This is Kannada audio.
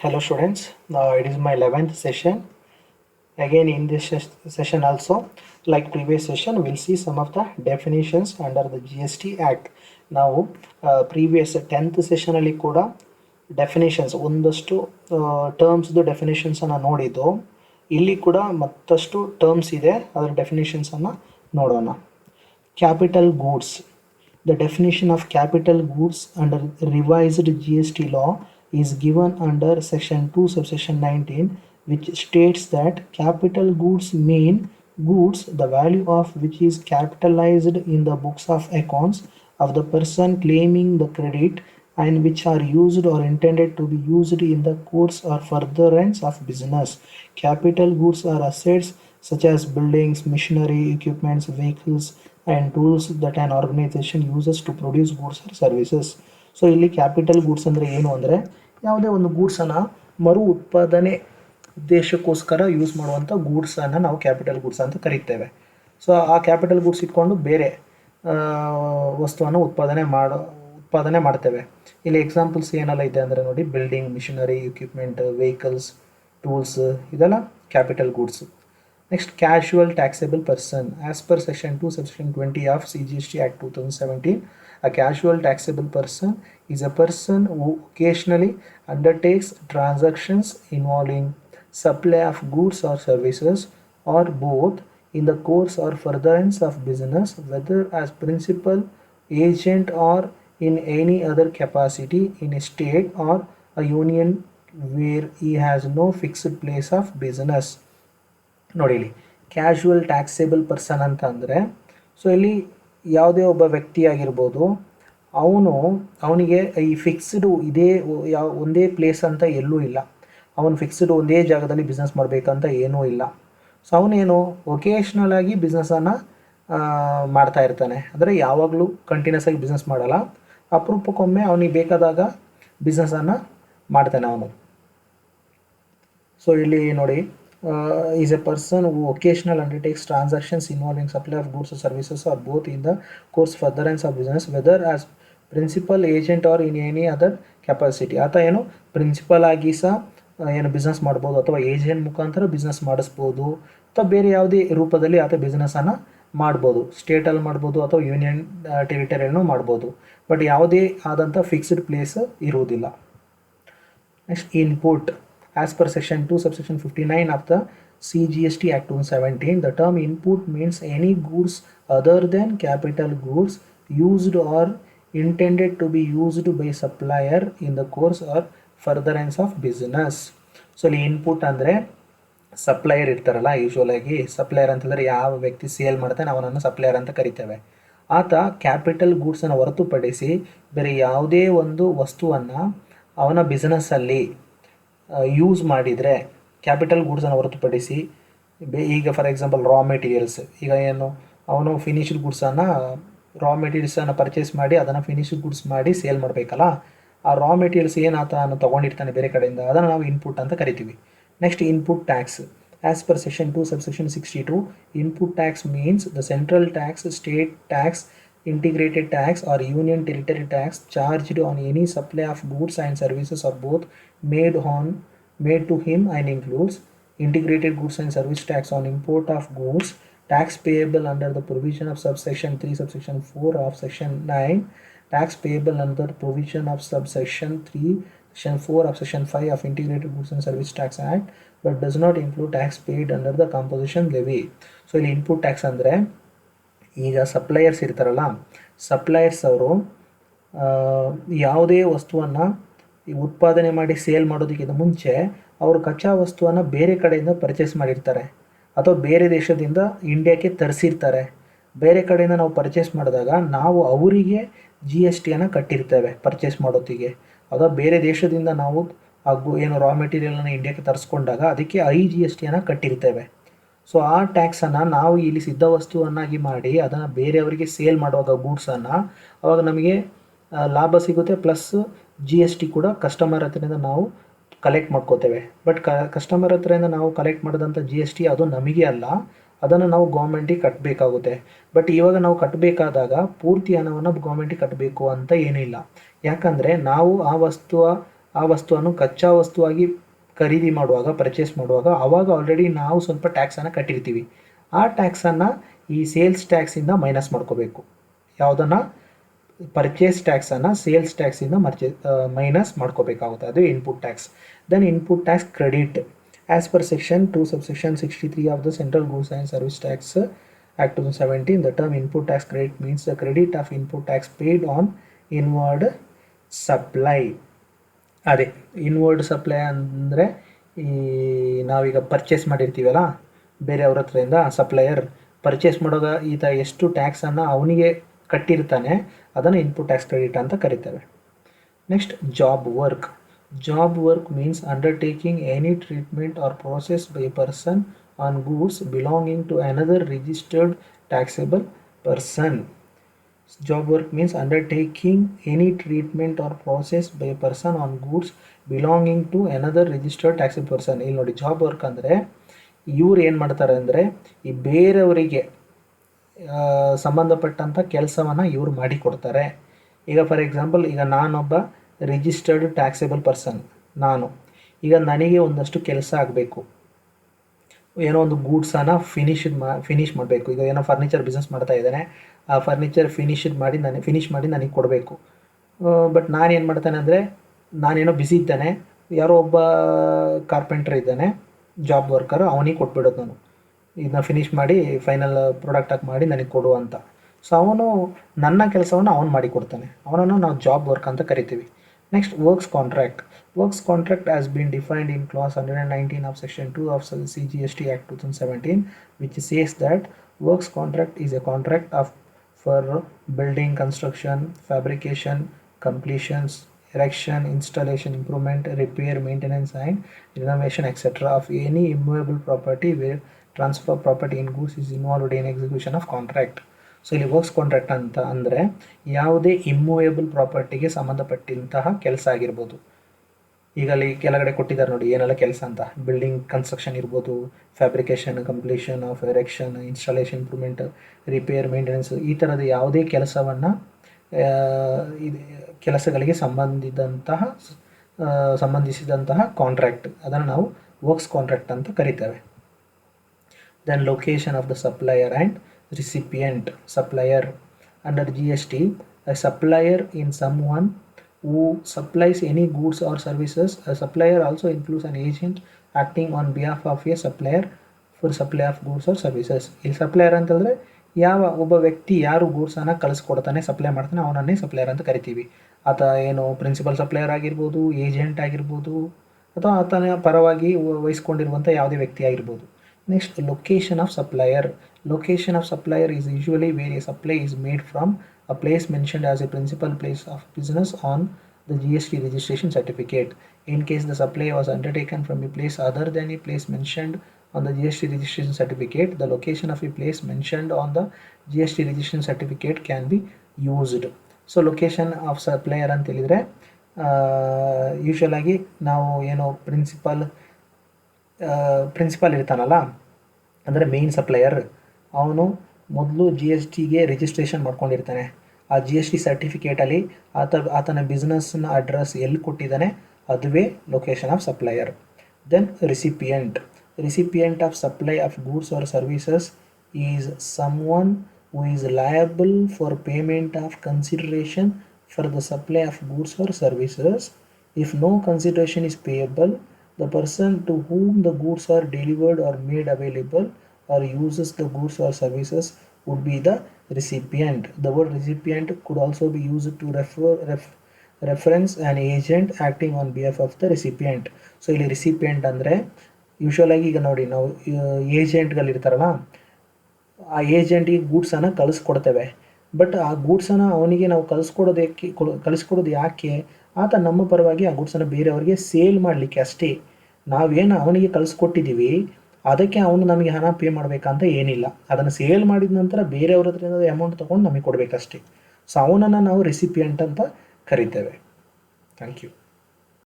Hello students, it is my 11th session. Again in this session also, like previous session, we'll see some of the definitions under the GST Act. ನಾವು previous 10th session ಅಲ್ಲಿ ಕೂಡ ಡೆಫಿನೇಷನ್ಸ್ ಒಂದಷ್ಟು ಟರ್ಮ್ಸ್ದು ಡೆಫಿನೇಷನ್ಸನ್ನು ನೋಡಿದ್ದು. ಇಲ್ಲಿ ಕೂಡ ಮತ್ತಷ್ಟು ಟರ್ಮ್ಸ್ ಇದೆ, ಅದರ ಡೆಫಿನೇಷನ್ಸನ್ನು ನೋಡೋಣ. Capital goods. The definition of capital goods under revised GST law is given under section 2 subsection 19, which states that capital goods mean goods the value of which is capitalized in the books of accounts of the person claiming the credit and which are used or intended to be used in the course or furtherance of business. Capital goods are assets such as buildings, machinery, equipments, vehicles and tools that an organization uses to produce goods or services. So ಇಲ್ಲಿ ಕ್ಯಾಪಿಟಲ್ ಗೂಡ್ಸ್ ಅಂದರೆ ಏನು ಅಂದರೆ, ಯಾವುದೇ ಒಂದು ಗೂಡ್ಸನ್ನು ಮರು ಉತ್ಪಾದನೆ ಉದ್ದೇಶಕ್ಕೋಸ್ಕರ ಯೂಸ್ ಮಾಡುವಂಥ ಗೂಡ್ಸನ್ನು ನಾವು ಕ್ಯಾಪಿಟಲ್ ಗೂಡ್ಸ್ ಅಂತ ಕರೀತೇವೆ. ಸೊ ಆ ಕ್ಯಾಪಿಟಲ್ ಗೂಡ್ಸ್ ಇಟ್ಕೊಂಡು ಬೇರೆ ವಸ್ತುವನ್ನು ಉತ್ಪಾದನೆ ಮಾಡ್ತೇವೆ. ಇಲ್ಲಿ ಎಕ್ಸಾಂಪಲ್ಸ್ ಏನೆಲ್ಲ ಇದೆ ಅಂದರೆ ನೋಡಿ, building, machinery, equipment, vehicles, tools, ಇದೆಲ್ಲ capital goods. Next, casual taxable person. As per section 2 subsection 20 of CGST Act 2017, a casual taxable person is a person who occasionally undertakes transactions involving supply of goods or services or both in the course or furtherance of business, whether as principal, agent or in any other capacity in a state or a union where he has no fixed place of business. ನೋಡಿ, ಇಲ್ಲಿ ಕ್ಯಾಶುವಲ್ ಟ್ಯಾಕ್ಸೇಬಲ್ ಪರ್ಸನ್ ಅಂತ ಅಂದರೆ, ಸೊ ಇಲ್ಲಿ ಯಾವುದೇ ಒಬ್ಬ ವ್ಯಕ್ತಿ ಆಗಿರ್ಬೋದು, ಅವನಿಗೆ ಈ ಫಿಕ್ಸ್ಡು ಇದೇ ಒಂದೇ ಪ್ಲೇಸ್ ಅಂತ ಎಲ್ಲೂ ಇಲ್ಲ. ಅವನು ಫಿಕ್ಸ್ಡ್ ಒಂದೇ ಜಾಗದಲ್ಲಿ ಬಿಸ್ನೆಸ್ ಮಾಡಬೇಕಂತ ಏನೂ ಇಲ್ಲ. ಸೊ ಅವನೇನು ಒಕೇಶ್ನಲ್ ಆಗಿ ಬಿಸ್ನೆಸ್ಸನ್ನು ಮಾಡ್ತಾ ಇರ್ತಾನೆ. ಅಂದರೆ ಯಾವಾಗಲೂ ಕಂಟಿನ್ಯೂಸ್ ಆಗಿ ಬಿಸ್ನೆಸ್ ಮಾಡಲ್ಲ, ಅಪರೂಪಕ್ಕೊಮ್ಮೆ ಅವನಿಗೆ ಬೇಕಾದಾಗ ಬಿಸ್ನೆಸ್ಸನ್ನು ಮಾಡ್ತಾನೆ ಅವನು. ಸೊ ಇಲ್ಲಿ ನೋಡಿ, is a person who occasionally undertakes transactions involving supply of goods or services or both in the course furtherance of business, whether as principal, agent or in any other capacity. ಆತ ಏನು ಪ್ರಿನ್ಸಿಪಲ್ ಆಗಿ ಸಹ ಏನು ಬಿಸ್ನೆಸ್ ಮಾಡ್ಬೋದು, ಅಥವಾ ಏಜೆಂಟ್ ಮುಖಾಂತರ ಬಿಸ್ನೆಸ್ ಮಾಡಿಸ್ಬೋದು, ಅಥವಾ ಬೇರೆ ಯಾವುದೇ ರೂಪದಲ್ಲಿ ಆತ ಬಿಸ್ನೆಸ್ಸನ್ನು ಮಾಡ್ಬೋದು. ಸ್ಟೇಟಲ್ಲಿ ಮಾಡ್ಬೋದು ಅಥವಾ ಯೂನಿಯನ್ ಟೆರಿಟರಿಯಲ್ಲೂ ಮಾಡ್ಬೋದು, ಬಟ್ ಯಾವುದೇ ಆದಂಥ ಫಿಕ್ಸ್ಡ್ ಪ್ಲೇಸ್ ಇರುವುದಿಲ್ಲ. Next, input. As per section 2 subsection 59 of the CGST Act 2017, the term input means any goods other than capital goods used or intended to be used by supplier in the course or furtherance of business. So ಇಲ್ಲಿ ಇನ್ಪುಟ್ ಅಂದರೆ ಸಪ್ಲೈಯರ್ ಇರ್ತಾರಲ್ಲ, ಯೂಶ್ವಲಾಗಿ ಸಪ್ಲೈಯರ್ ಅಂತಂದರೆ ಯಾವ ವ್ಯಕ್ತಿ ಸೇಲ್ ಮಾಡ್ತಾನೆ ಅವನನ್ನು ಸಪ್ಲೈಯರ್ ಅಂತ ಕರಿತೇವೆ. ಆತ ಕ್ಯಾಪಿಟಲ್ ಗೂಡ್ಸನ್ನು ಹೊರತುಪಡಿಸಿ ಬೇರೆ ಯಾವುದೇ ಒಂದು ವಸ್ತುವನ್ನು ಅವನ ಬಿಸ್ನೆಸ್ಸಲ್ಲಿ ಯೂಸ್ ಮಾಡಿದರೆ, ಕ್ಯಾಪಿಟಲ್ ಗೂಡ್ಸನ್ನು ಹೊರತುಪಡಿಸಿ, ಈಗ ಫಾರ್ ಎಕ್ಸಾಂಪಲ್ ರಾ ಮೆಟೀರಿಯಲ್ಸ್, ಈಗ ಏನು ಅವನು ಫಿನಿಶ್ಡ್ ಗೂಡ್ಸನ್ನು ರಾ ಮೆಟೀರಿಯಲ್ಸನ್ನು ಪರ್ಚೇಸ್ ಮಾಡಿ ಅದನ್ನು ಫಿನಿಶ್ಡ್ ಗೂಡ್ಸ್ ಮಾಡಿ ಸೇಲ್ ಮಾಡಬೇಕಲ್ಲ, ಆ ರಾ ಮೆಟೀರಿಯಲ್ಸ್ ಏನಾತನು ತೊಗೊಂಡಿರ್ತಾನೆ ಬೇರೆ ಕಡೆಯಿಂದ, ಅದನ್ನು ನಾವು ಇನ್ಪುಟ್ ಅಂತ ಕರಿತೀವಿ. Next, input tax. As per section 2 subsection 62, input tax means the central tax, state tax, integrated tax or union territory tax charged on any supply of goods and services or both made to him, and includes integrated goods and service tax on import of goods, tax payable under the provision of subsection 3 subsection 4 of section 9, tax payable under the provision of subsection 3 section 4 of section 5 of integrated goods and service tax act, but does not include tax paid under the composition levy. So ಇಲ್ಲಿ ಇನ್ಪುಟ್ ಟ್ಯಾಕ್ಸ್ ಅಂದರೆ, ಈಗ ಸಪ್ಲೈಯರ್ಸ್ ಇರ್ತಾರಲ್ಲ, ಸಪ್ಲೈಯರ್ಸ್ ಅವರು ಯಾವುದೇ ವಸ್ತುವನ್ನು ಉತ್ಪಾದನೆ ಮಾಡಿ ಸೇಲ್ ಮಾಡೋದಕ್ಕಿಂತ ಮುಂಚೆ ಅವರು ಕಚ್ಚಾ ವಸ್ತುವನ್ನು ಬೇರೆ ಕಡೆಯಿಂದ ಪರ್ಚೇಸ್ ಮಾಡಿರ್ತಾರೆ, ಅಥವಾ ಬೇರೆ ದೇಶದಿಂದ ಇಂಡಿಯಾಕ್ಕೆ ತರಿಸಿರ್ತಾರೆ. ಬೇರೆ ಕಡೆಯಿಂದ ನಾವು ಪರ್ಚೇಸ್ ಮಾಡಿದಾಗ ನಾವು ಅವರಿಗೆ GSTಯನ್ನು ಕಟ್ಟಿರ್ತೇವೆ ಪರ್ಚೇಸ್ ಮಾಡೋತ್ತಿಗೆ. ಅಥವಾ ಬೇರೆ ದೇಶದಿಂದ ನಾವು ಏನು ರಾ ಮೆಟೀರಿಯಲನ್ನು ಇಂಡಿಯಾಕ್ಕೆ ತರಿಸ್ಕೊಂಡಾಗ ಅದಕ್ಕೆ GSTಯನ್ನು ಕಟ್ಟಿರ್ತೇವೆ. ಸೊ ಆ ಟ್ಯಾಕ್ಸನ್ನು ನಾವು ಇಲ್ಲಿ ಸಿದ್ಧ ವಸ್ತುವನ್ನಾಗಿ ಮಾಡಿ ಅದನ್ನು ಬೇರೆಯವರಿಗೆ ಸೇಲ್ ಮಾಡುವಾಗ ಗೂಡ್ಸನ್ನು, ಅವಾಗ ನಮಗೆ ಲಾಭ ಸಿಗುತ್ತೆ, ಪ್ಲಸ್ GST ಕೂಡ ಕಸ್ಟಮರ್ ಹತ್ರದಿಂದ ನಾವು ಕಲೆಕ್ಟ್ ಮಾಡ್ಕೋತೇವೆ. ಬಟ್ ಕಸ್ಟಮರ್ ಹತ್ರದಿಂದ ನಾವು ಕಲೆಕ್ಟ್ ಮಾಡಿದಂಥ GST ಅದು ನಮಗೆ ಅಲ್ಲ, ಅದನ್ನು ನಾವು ಗೌರ್ಮೆಂಟಿಗೆ ಕಟ್ಟಬೇಕಾಗುತ್ತೆ. ಬಟ್ ಇವಾಗ ನಾವು ಕಟ್ಟಬೇಕಾದಾಗ ಪೂರ್ತಿ ಹಣವನ್ನು ಗೌರ್ಮೆಂಟಿಗೆ ಕಟ್ಟಬೇಕು ಅಂತ ಏನಿಲ್ಲ. ಯಾಕಂದರೆ ನಾವು ಆ ವಸ್ತುವ ಆ ವಸ್ತುವನ್ನು ಕಚ್ಚಾ ವಸ್ತುವಾಗಿ ಖರೀದಿ ಮಾಡುವಾಗ, ಪರ್ಚೇಸ್ ಮಾಡುವಾಗ, ಆವಾಗ ಆಲ್ರೆಡಿ ನಾವು ಸ್ವಲ್ಪ ಟ್ಯಾಕ್ಸನ್ನು ಕಟ್ಟಿರ್ತೀವಿ. ಆ ಟ್ಯಾಕ್ಸನ್ನು ಈ ಸೇಲ್ಸ್ ಟ್ಯಾಕ್ಸಿಂದ ಮೈನಸ್ ಮಾಡ್ಕೋಬೇಕು. ಯಾವುದನ್ನು? ಪರ್ಚೇಸ್ ಟ್ಯಾಕ್ಸನ್ನು ಸೇಲ್ಸ್ ಟ್ಯಾಕ್ಸಿಂದ ಮೈನಸ್ ಮಾಡ್ಕೋಬೇಕಾಗುತ್ತೆ. ಅದು input tax. Then input tax credit. As per section 2 subsection 63 of the Central Goods and Service Tax Act 2017, the term input tax credit means the credit of input tax paid on inward supply. ಅದೇ ಇನ್ವರ್ಡ್ ಸಪ್ಲೈ ಅಂದರೆ ಈ ನಾವೀಗ ಪರ್ಚೇಸ್ ಮಾಡಿರ್ತೀವಲ್ಲ ಬೇರೆಯವ್ರ ಹತ್ರದಿಂದ, ಸಪ್ಲೈಯರ್ ಪರ್ಚೇಸ್ ಮಾಡುವಾಗ ಈತ ಎಷ್ಟು ಟ್ಯಾಕ್ಸನ್ನು ಅವನಿಗೆ ಕಟ್ಟಿರ್ತಾನೆ ಅದನ್ನು ಇನ್ಪುಟ್ ಟ್ಯಾಕ್ಸ್ ಕ್ರೆಡಿಟ್ ಅಂತ ಕರಿತೇವೆ. Next job work. Job work means undertaking any treatment or process by person on goods belonging to another registered taxable person. Job work means undertaking any treatment or process by a person on goods belonging to another registered taxable person. ಇಲ್ಲಿ ನೋಡಿ, ಜಾಬ್ ವರ್ಕ್ ಅಂದರೆ ಇವ್ರು ಏನು ಮಾಡ್ತಾರೆ ಅಂದರೆ ಈ ಬೇರೆಯವರಿಗೆ ಸಂಬಂಧಪಟ್ಟಂಥ ಕೆಲಸವನ್ನು ಇವರು ಮಾಡಿಕೊಡ್ತಾರೆ. ಈಗ ಫಾರ್ ಎಕ್ಸಾಂಪಲ್, ಈಗ ನಾನೊಬ್ಬ ರಿಜಿಸ್ಟರ್ಡ್ ಟ್ಯಾಕ್ಸೇಬಲ್ ಪರ್ಸನ್. ಈಗ ನನಗೆ ಒಂದಷ್ಟು ಕೆಲಸ ಆಗಬೇಕು, ಏನೋ ಒಂದು ಗೂಡ್ಸನ್ನು ಫಿನಿಷ್ ಮಾಡಬೇಕು. ಈಗ ಏನೋ ಫರ್ನಿಚರ್ ಬಿಸ್ನೆಸ್ ಮಾಡ್ತಾ ಇದ್ದಾನೆ, ಆ ಫರ್ನಿಚರ್ ಫಿನಿಷ್ ಮಾಡಿ ನನಗೆ ಕೊಡಬೇಕು. ಬಟ್ ನಾನೇನು ಮಾಡ್ತಾನೆ ಅಂದರೆ, ನಾನೇನೋ ಬ್ಯುಸಿ ಇದ್ದಾನೆ, ಯಾರೋ ಒಬ್ಬ ಕಾರ್ಪೆಂಟರ್ ಇದ್ದಾನೆ, ಜಾಬ್ ವರ್ಕರು, ಅವನಿಗೆ ಕೊಟ್ಬಿಡೋದು ನಾನು, ಇದನ್ನ ಫಿನಿಷ್ ಮಾಡಿ ಫೈನಲ್ ಪ್ರಾಡಕ್ಟಾಗಿ ಮಾಡಿ ನನಗೆ ಕೊಡು ಅಂತ. ಸೊ ಅವನು ನನ್ನ ಕೆಲಸವನ್ನು ಅವನು ಮಾಡಿಕೊಡ್ತಾನೆ, ಅವನನ್ನು ನಾವು ಜಾಬ್ ವರ್ಕ್ ಅಂತ ಕರಿತೀವಿ. Next works contract. Works contract has been defined in clause 119 of section 2 of CGST Act 2017, which says that works contract is a contract for building, construction, fabrication, completions, erection, installation, improvement, repair, maintenance and renovation etc. of any immovable property where transfer of property in goods is involved in execution of contract. So ಇಲ್ಲಿ ವರ್ಕ್ಸ್ ಕಾಂಟ್ರಾಕ್ಟ್ ಅಂತ ಅಂದರೆ ಯಾವುದೇ ಇಮ್ಮೂವೇಬಲ್ ಪ್ರಾಪರ್ಟಿಗೆ ಸಂಬಂಧಪಟ್ಟಂತಹ ಕೆಲಸ ಆಗಿರ್ಬೋದು. ಈಗ ಅಲ್ಲಿ ಕೆಳಗಡೆ ಕೊಟ್ಟಿದ್ದಾರೆ ನೋಡಿ ಏನೆಲ್ಲ ಕೆಲಸ ಅಂತ. ಬಿಲ್ಡಿಂಗ್ ಕನ್ಸ್ಟ್ರಕ್ಷನ್ ಇರ್ಬೋದು, fabrication, completion of erection, installation, improvement, repair, maintenance, ಈ ಥರದ ಯಾವುದೇ ಕೆಲಸವನ್ನು ಕೆಲಸಗಳಿಗೆ ಸಂಬಂಧಿಸಿದಂತಹ ಕಾಂಟ್ರಾಕ್ಟ್, ಅದನ್ನು ನಾವು ವರ್ಕ್ಸ್ ಕಾಂಟ್ರಾಕ್ಟ್ ಅಂತ ಕರಿತೇವೆ. Then location of the supplier and recipient. Supplier under GST, a supplier in someone who supplies any goods or services. A supplier also includes an agent acting on behalf of a supplier for supply of goods or services. ಇಲ್ಲಿ ಸಪ್ಲೈಯರ್ ಅಂತಂದರೆ ಒಬ್ಬ ವ್ಯಕ್ತಿ ಯಾರು ಗೂಡ್ಸನ್ನು ಕಳಿಸ್ಕೊಡ್ತಾನೆ, ಸಪ್ಲೈ ಮಾಡ್ತಾನೆ, ಅವನನ್ನೇ ಸಪ್ಲೈಯರ್ ಅಂತ ಕರಿತೀವಿ. ಆತ ಏನು ಪ್ರಿನ್ಸಿಪಲ್ ಸಪ್ಲೈಯರ್ ಆಗಿರ್ಬೋದು, ಏಜೆಂಟ್ ಆಗಿರ್ಬೋದು, ಅಥವಾ ಆತನ ಪರವಾಗಿ ವಹಿಸ್ಕೊಂಡಿರುವಂಥ ಯಾವುದೇ ವ್ಯಕ್ತಿ ಆಗಿರ್ಬೋದು. Next, location of supplier. Location of supplier is usually where a supply is made from a place mentioned as a principal place of business on the GST registration certificate. In case the supply was undertaken from a place other than a place mentioned on the GST registration certificate, the location of a place mentioned on the GST registration certificate can be used. So location of supplier ಅಂತ ಹೇಳಿದರೆ ಯೂಶುವಲ್ ಆಗಿ ನಾವು ಏನೋ ಪ್ರಿನ್ಸಿಪಲ್ ಇರ್ತಾನಲ್ಲ, ಅಂದರೆ ಮೇನ್ ಸಪ್ಲೈಯರ್, ಅವನು ಮೊದಲು GSTಗೆ ರಿಜಿಸ್ಟ್ರೇಷನ್ ಮಾಡ್ಕೊಂಡಿರ್ತಾನೆ. ಆ GST ಸರ್ಟಿಫಿಕೇಟಲ್ಲಿ ಆತನ ಬಿಸ್ನೆಸ್ನ ಅಡ್ರೆಸ್ ಎಲ್ಲಿ ಕೊಟ್ಟಿದ್ದಾನೆ ಅದುವೇ location of supplier. Then recipient of supply of goods or services is someone who is liable for payment of consideration for the supply of goods or services. If no consideration is payable, the person to whom the goods are delivered or made available or uses the goods or services would be the recipient. The word recipient could also be used to reference an agent acting on behalf of the recipient. So ಇಲ್ಲಿ ರಿಸಿಪಿಯೆಂಟ್ ಅಂದರೆ ಯೂಶ್ವಲ್ ಆಗಿ ಈಗ ನೋಡಿ, ನಾವು ಏಜೆಂಟ್ಗಳಿರ್ತಾರಲ್ಲ, ಆ ಏಜೆಂಟಿಗೆ ಗೂಡ್ಸನ್ನು ಕಳಿಸ್ಕೊಡ್ತೇವೆ. ಬಟ್ ಆ ಗೂಡ್ಸನ್ನು ಅವನಿಗೆ ನಾವು ಕಳಿಸ್ಕೊಡೋದು ಯಾಕೆ? ಆತ ನಮ್ಮ ಪರವಾಗಿ ಆ ಗೂಡ್ಸನ್ನು ಬೇರೆಯವರಿಗೆ ಸೇಲ್ ಮಾಡಲಿಕ್ಕೆ ಅಷ್ಟೇ. ನಾವೇನು ಅವನಿಗೆ ಕಳಿಸ್ಕೊಟ್ಟಿದ್ದೀವಿ ಅದಕ್ಕೆ ಅವನು ನಮಗೆ ಹಣ ಪೇ ಮಾಡಬೇಕಂತ ಏನಿಲ್ಲ. ಅದನ್ನು ಸೇಲ್ ಮಾಡಿದ ನಂತರ ಬೇರೆಯವ್ರ ಹತ್ರ ಅಮೌಂಟ್ ತೊಗೊಂಡು ನಮಗೆ ಕೊಡಬೇಕಷ್ಟೇ. ಸೊ ಅವನನ್ನು ನಾವು ರೆಸಿಪಿಯೆಂಟ್ ಅಂತ ಕರಿತೇವೆ. Thank you.